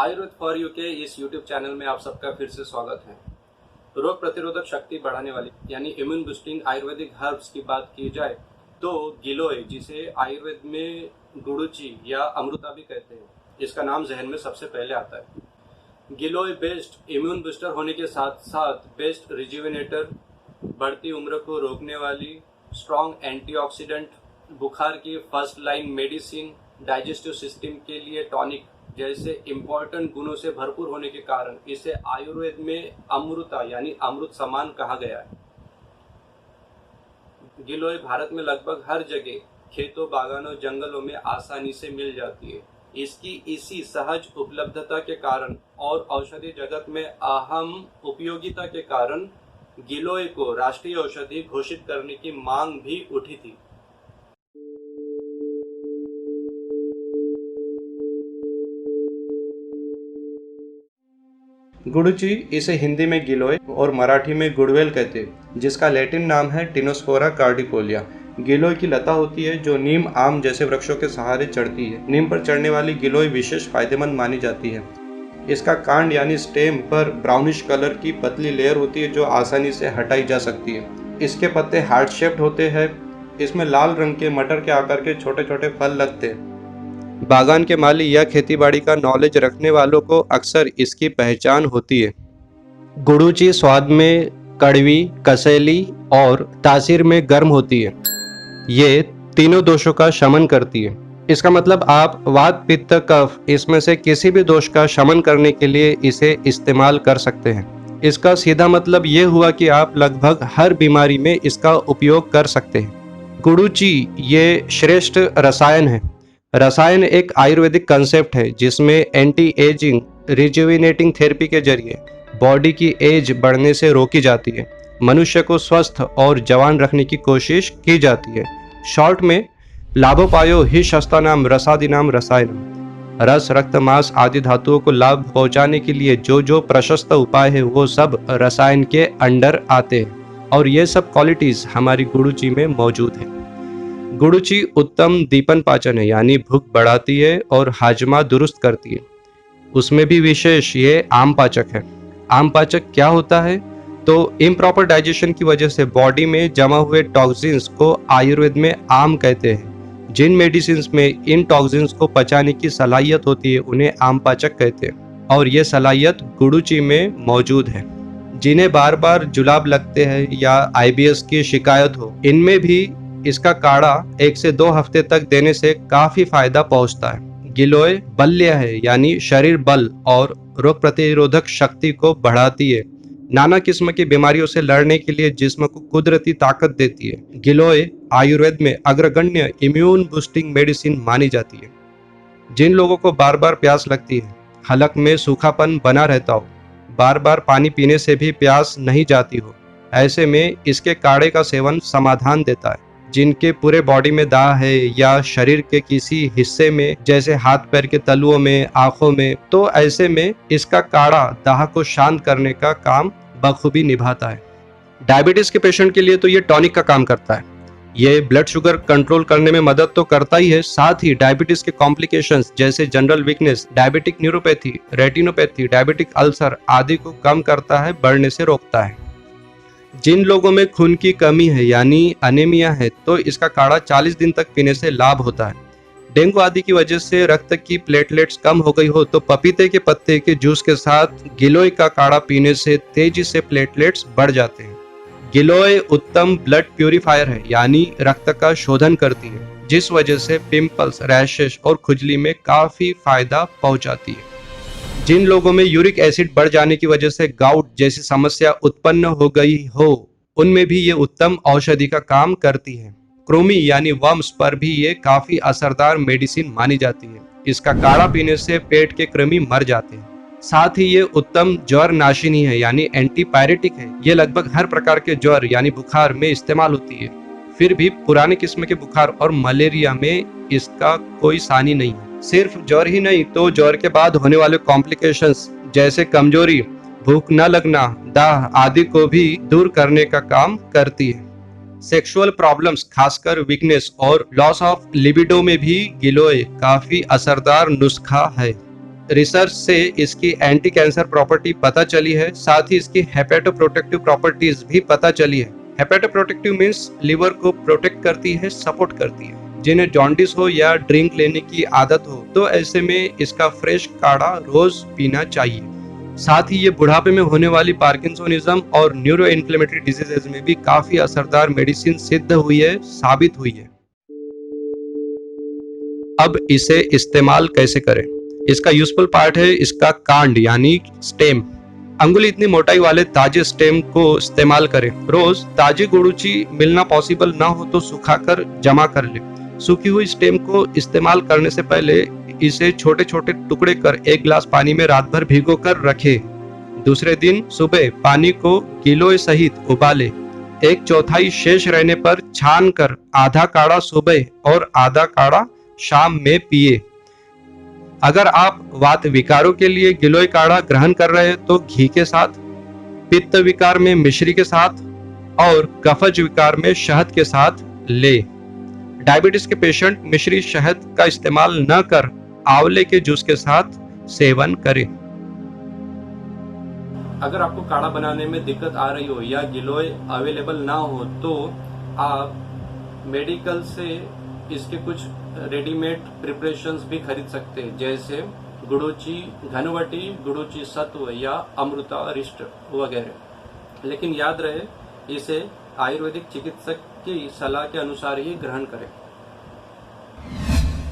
Ayurveda for you के इस YouTube channel में आप सबका फिर से स्वागत है। रोग प्रतिरोधक शक्ति बढ़ाने वाली यानी इम्यून बूस्टिंग आयुर्वेदिक हर्ब्स की बात की जाए तो गिलोय, जिसे आयुर्वेद में गुडुचि या अमृता भी कहते हैं, इसका नाम जहन में सबसे पहले आता है। गिलोय बेस्ट इम्यून बूस्टर होने के साथ साथ बेस्ट रिजुविनेटर, बढ़ती उम्र को रोकने वाली स्ट्रॉन्ग एंटीऑक्सीडेंट, बुखार की first line medicine, digestive system के लिए टॉनिक जैसे इम्पोर्टेंट गुणों से भरपूर होने के कारण इसे आयुर्वेद में अमृता यानी अमृत समान कहा गया है। गिलोय भारत में लगभग हर जगह खेतों, बागानों, जंगलों में आसानी से मिल जाती है। इसकी इसी सहज उपलब्धता के कारण और औषधि जगत में अहम उपयोगिता के कारण गिलोय को राष्ट्रीय औषधि घोषित करने की मांग भी उठी थी। गुडुचि, इसे हिंदी में गिलोय और मराठी में गुड़वेल कहते हैं, जिसका लैटिन नाम है टिनोस्फोरा कार्डिकोलिया। गिलोय की लता होती है जो नीम, आम जैसे वृक्षों के सहारे चढ़ती है। नीम पर चढ़ने वाली गिलोय विशेष फायदेमंद मानी जाती है। इसका कांड यानी स्टेम पर ब्राउनिश कलर की पतली लेयर होती है जो आसानी से हटाई जा सकती है। इसके पत्ते हार्ट शेप्ड होते हैं। इसमें लाल रंग के मटर के आकार के छोटे छोटे फल लगते हैं। बागान के माली या खेतीबाड़ी का नॉलेज रखने वालों को अक्सर इसकी पहचान होती है। गुडुचि स्वाद में कड़वी, कसैली और तासीर में गर्म होती है। ये तीनों दोषों का शमन करती है। इसका मतलब आप वात, पित्त, कफ इसमें से किसी भी दोष का शमन करने के लिए इसे इस्तेमाल कर सकते हैं। इसका सीधा मतलब ये हुआ कि आप लगभग हर बीमारी में इसका उपयोग कर सकते हैं। गुडुचि ये श्रेष्ठ रसायन है। रसायन एक आयुर्वेदिक कंसेप्ट है जिसमें एंटी एजिंग रिजुविनेटिंग थेरेपी के जरिए बॉडी की एज बढ़ने से रोकी जाती है। मनुष्य को स्वस्थ और जवान रखने की कोशिश की जाती है। शॉर्ट में लाभोपायो हि शस्त्राणाम रसादीनाम रसायनम। रस, रक्त, मांस आदि धातुओं को लाभ पहुंचाने के लिए जो प्रशस्त उपाय है वो सब रसायन के अंडर आते हैं और ये सब क्वालिटीज हमारी गुडुचि में मौजूद है। गुडुचि उत्तम दीपन पाचन है यानी भूख बढ़ाती है और हाजमा दुरुस्त करती है। उसमें भी विशेष ये आम पाचक है। आम पाचक क्या होता है? तो इम्प्रॉपर डाइजेशन की वजह से बॉडी में जमा हुए टॉक्सिन्स को आयुर्वेद में आम कहते हैं। जिन मेडिसिन में इन टॉक्सिन्स को पचाने की सलाहियत होती है उन्हें आम पाचक कहते हैं और ये सलाहियत गुडुचि में मौजूद है। जिन्हें बार बार जुलाब लगते हैं या IBS की शिकायत हो, इनमें भी इसका काढ़ा 1 से 2 हफ्ते तक देने से काफी फायदा पहुंचता है। गिलोय बल्य है यानी शरीर बल और रोग प्रतिरोधक शक्ति को बढ़ाती है। नाना किस्म की बीमारियों से लड़ने के लिए जिस्म को कुदरती ताकत देती है। गिलोय आयुर्वेद में अग्रगण्य इम्यून बूस्टिंग मेडिसिन मानी जाती है। जिन लोगों को बार बार प्यास लगती है, हलक में सूखापन बना रहता हो, बार बार पानी पीने से भी प्यास नहीं जाती हो, ऐसे में इसके काढ़े का सेवन समाधान देता है। जिनके पूरे बॉडी में दाग है या शरीर के किसी हिस्से में जैसे हाथ पैर के तलुओं में, आंखों में, तो ऐसे में इसका काढ़ा दाह को शांत करने का काम बखूबी निभाता है। डायबिटीज के पेशेंट के लिए तो ये टॉनिक का काम करता है। ये ब्लड शुगर कंट्रोल करने में मदद तो करता ही है, साथ ही डायबिटीज के कॉम्प्लिकेशंस जैसे general weakness, diabetic neuropathy, retinopathy, diabetic ulcer आदि को कम करता है, बढ़ने से रोकता है। जिन लोगों में खून की कमी है यानी अनेमिया है तो इसका काढ़ा 40 दिन तक पीने से लाभ होता है। डेंगू आदि की वजह से रक्त की प्लेटलेट्स कम हो गई हो तो पपीते के पत्ते के जूस के साथ गिलोय का काढ़ा पीने से तेजी से प्लेटलेट्स बढ़ जाते हैं। गिलोय उत्तम ब्लड प्यूरिफायर है यानी रक्त का शोधन करती है, जिस वजह से पिंपल्स, रैशेस और खुजली में काफी फायदा पहुंचाती है। जिन लोगों में यूरिक एसिड बढ़ जाने की वजह से गाउट जैसी समस्या उत्पन्न हो गई हो, उनमें भी ये उत्तम औषधि का काम करती है। कृमि यानी वर्म्स पर भी ये काफी असरदार मेडिसिन मानी जाती है। इसका काढ़ा पीने से पेट के कृमि मर जाते हैं। साथ ही ये उत्तम ज्वर नाशिनी है यानी एंटीपायरेटिक है। ये लगभग हर प्रकार के ज्वर यानी बुखार में इस्तेमाल होती है। फिर भी पुराने किस्म के बुखार और मलेरिया में इसका कोई सानी नहीं है। सिर्फ ज्वर ही नहीं तो ज्वर के बाद होने वाले कॉम्प्लिकेशंस जैसे कमजोरी, भूख न लगना, दाह आदि को भी दूर करने का काम करती है। सेक्सुअल प्रॉब्लम्स, खासकर वीकनेस और लॉस ऑफ लिबिडो में भी गिलोय काफी असरदार नुस्खा है। रिसर्च से इसकी एंटी कैंसर प्रॉपर्टी पता चली है, साथ ही इसकी हेपेटोप्रोटेक्टिव प्रॉपर्टीज भी पता चली है। हेपेटोप्रोटेक्टिव मीन्स लिवर को प्रोटेक्ट करती है, सपोर्ट करती है। जिन्हें जॉन्डिस हो या ड्रिंक लेने की आदत हो तो ऐसे में इसका फ्रेश काढ़ा रोज पीना चाहिए। साथ ही ये बुढ़ापे में होने वाली पार्किंसोनिज्म और न्यूरो इन्फ्लेमेटरी डिजीजेज में भी काफी असरदार मेडिसिन सिद्ध हुई है, साबित हुई है। अब इसे इस्तेमाल कैसे करें? इसका यूजफुल पार्ट है इसका कांड यानी स्टेम। अंगुली इतनी मोटाई वाले ताजे स्टेम को इस्तेमाल करें। रोज ताजी गुड़ूची मिलना पॉसिबल ना हो तो सुखाकर जमा कर ले। सूखी हुई स्टेम को इस्तेमाल करने से पहले इसे छोटे छोटे टुकड़े कर 1 गिलास पानी में रात भर भिगो कर रखे। दूसरे दिन सुबह पानी को गिलोय सहित उबाले। 1/4 शेष रहने पर छान कर आधा काढ़ा सुबह और आधा काढ़ा शाम में पिए। अगर आप वात विकारों के लिए गिलोय काढ़ा ग्रहण कर रहे हैं तो घी के साथ, पित्त विकार में मिश्री के साथ और कफज विकार में शहद के साथ ले। डायबिटीज के पेशेंट मिश्री शहद का इस्तेमाल न कर आंवले के जूस के साथ सेवन करें। अगर आपको काढ़ा बनाने में दिक्कत आ रही हो या गिलोय अवेलेबल ना हो तो आप मेडिकल से इसके कुछ रेडीमेड प्रिपरेशंस भी खरीद सकते हैं, जैसे गुड़ूची घनवटी, गुड़ूची सत्व या अमृता अरिष्ट वगैरह। लेकिन याद रहे इसे आयुर्वेदिक चिकित्सक की सलाह के अनुसार ही ग्रहण करें।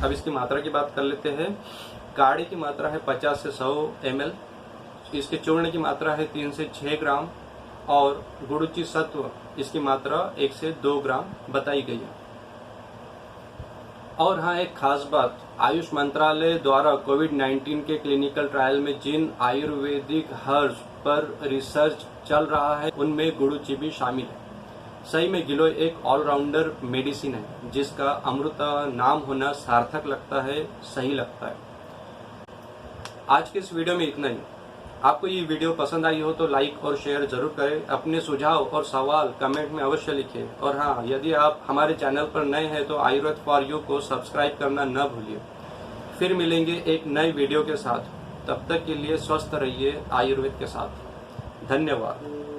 अब इसकी मात्रा की बात कर लेते हैं। काढ़े की मात्रा है 50 से 100 ml। इसके चूर्ण की मात्रा है 3 से 6 ग्राम और गुड़ूची सत्व इसकी मात्रा 1 से 2 ग्राम बताई गई है। और हाँ, एक खास बात, आयुष मंत्रालय द्वारा कोविड-19 के क्लिनिकल ट्रायल में जिन आयुर्वेदिक हर्ब्स पर रिसर्च चल रहा है उनमें गुड़ूची भी शामिल है। सही में गिलोय एक ऑलराउंडर मेडिसिन है जिसका अमृता नाम होना सार्थक लगता है, सही लगता है। आज के इस वीडियो में इतना ही। आपको ये वीडियो पसंद आई हो तो लाइक और शेयर जरूर करें। अपने सुझाव और सवाल कमेंट में अवश्य लिखें। और हाँ, यदि आप हमारे चैनल पर नए हैं तो आयुर्वेद फॉर यू को सब्सक्राइब करना न भूलिए। फिर मिलेंगे एक नई वीडियो के साथ। तब तक के लिए स्वस्थ रहिए आयुर्वेद के साथ। धन्यवाद।